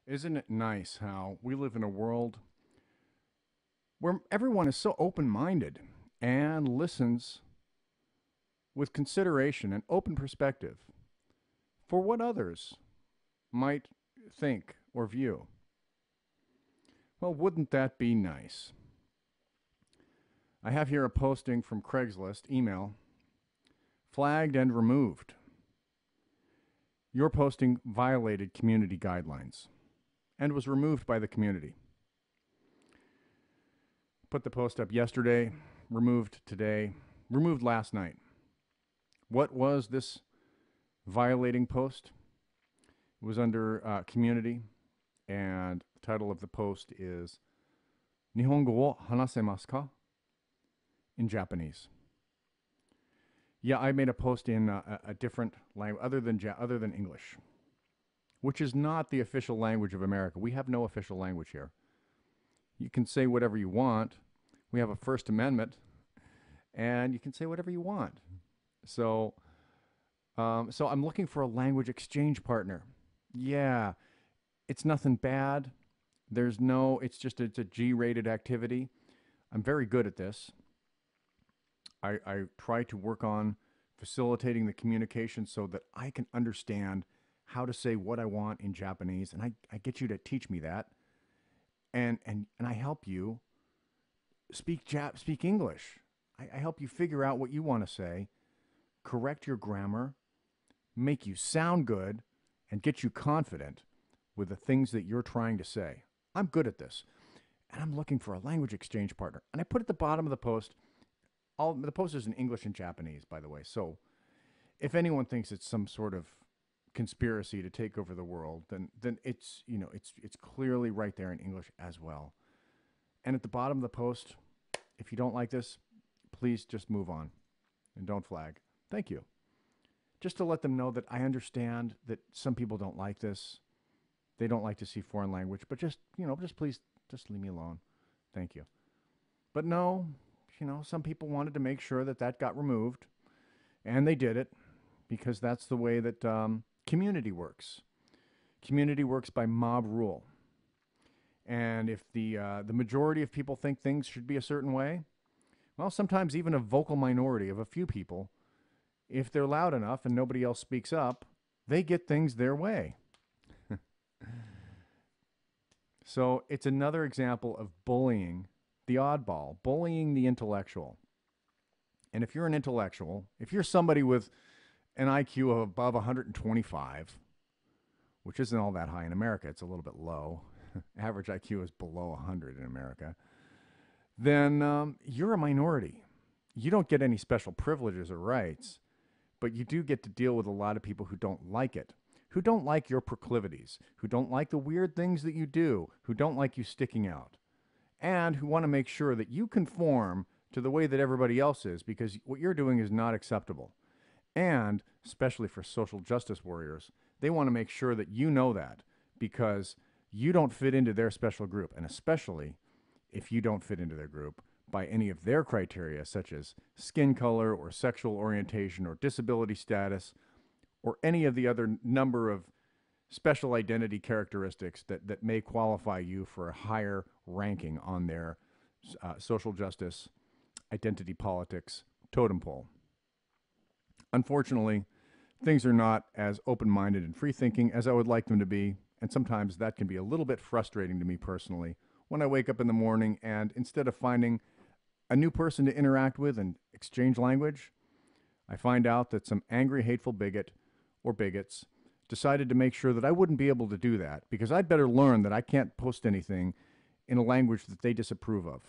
Isn't it nice how we live in a world where everyone is so open minded and listens with consideration and open perspective for what others might think or view? Well, wouldn't that be nice? I have here a posting from Craigslist email flagged and removed. Your posting violated community guidelines and was removed by the community. Put the post up yesterday, removed today, removed last night. What was this violating post? It was under community, and the title of the post is Nihongo wo hanase masu ka? In Japanese. Yeah, I made a post in a different language other than English, which is not the official language of America. We have no official language here. You can say whatever you want. We have a First Amendment, and you can say whatever you want. So, so I'm looking for a language exchange partner. Yeah, it's nothing bad. It's a G-rated activity. I'm very good at this. I try to work on facilitating the communication so that I can understand how to say what I want in Japanese, and I get you to teach me that, and I help you speak English. I help you figure out what you want to say, correct your grammar, make you sound good, and get you confident with the things that you're trying to say. I'm good at this, and I'm looking for a language exchange partner. And I put at the bottom of the post, all the post is in English and Japanese, by the way. So if anyone thinks it's some sort of conspiracy to take over the world, then it's clearly right there in English as well. And at the bottom of the post, if you don't like this, please just move on and don't flag. Thank you. Just to let them know that I understand that some people don't like this. They don't like to see foreign language, but just please just leave me alone. Thank you. But no, some people wanted to make sure that got removed, and they did it because that's the way that community works. Community works by mob rule. And if the majority of people think things should be a certain way, well, sometimes even a vocal minority of a few people, if they're loud enough and nobody else speaks up, they get things their way. So it's another example of bullying the oddball, bullying the intellectual. And if you're an intellectual, if you're somebody with an IQ of above 125, which isn't all that high in America, it's a little bit low. Average IQ is below 100 in America. Then you're a minority. You don't get any special privileges or rights, but you do get to deal with a lot of people who don't like it, who don't like your proclivities, who don't like the weird things that you do, who don't like you sticking out, and who want to make sure that you conform to the way that everybody else is because what you're doing is not acceptable. And especially for social justice warriors, they want to make sure that you know that because you don't fit into their special group, and especially if you don't fit into their group by any of their criteria, such as skin color or sexual orientation or disability status or any of the other number of special identity characteristics that may qualify you for a higher ranking on their social justice, identity politics totem pole. Unfortunately, things are not as open-minded and free-thinking as I would like them to be, and sometimes that can be a little bit frustrating to me personally when I wake up in the morning and instead of finding a new person to interact with and exchange language, I find out that some angry, hateful bigot or bigots decided to make sure that I wouldn't be able to do that because I'd better learn that I can't post anything in a language that they disapprove of.